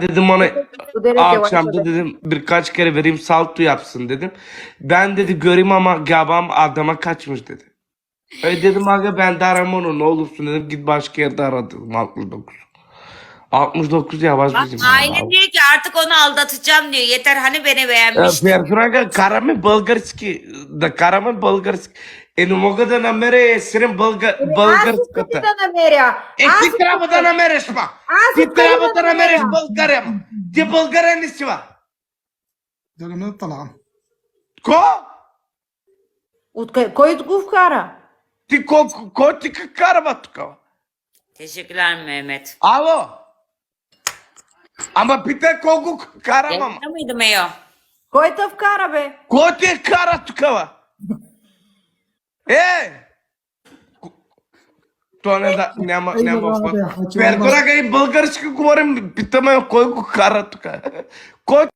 Dedim ona Uderete akşamda başladı. dedim birkaç kere vereyim salto yapsın dedim. Ben dedi göreyim ama gabam adama kaçmış dedi. Dedim aga ben de aram onu ne olursun dedim git başka yerde ara dedim 69. 69 yavaş Bak bizim ya. ailem diyor ki artık onu aldatacağım diyor. Yeter hani beni beğenmişti. Персонага караме български, да караме български. Не мога да намеря срем Аз искам българската. да намеря. Ти трябва да намериш, ма! Аз Ти искам трябва да да намериш намеря. България, ма! Ти българен ли си, ма? Да не ме талан. Ко? Кой го вкара? Ти кой ти карва тук? Teşekkürler Mehmet. Ало? Ама питай кой го кара, мама? Yayında mıydı Meyo? Кой те вкара, бе? Кой ти кара тук, ма? То не да, няма. Перкорага и български говорим, питаме кой го кара тук. Кой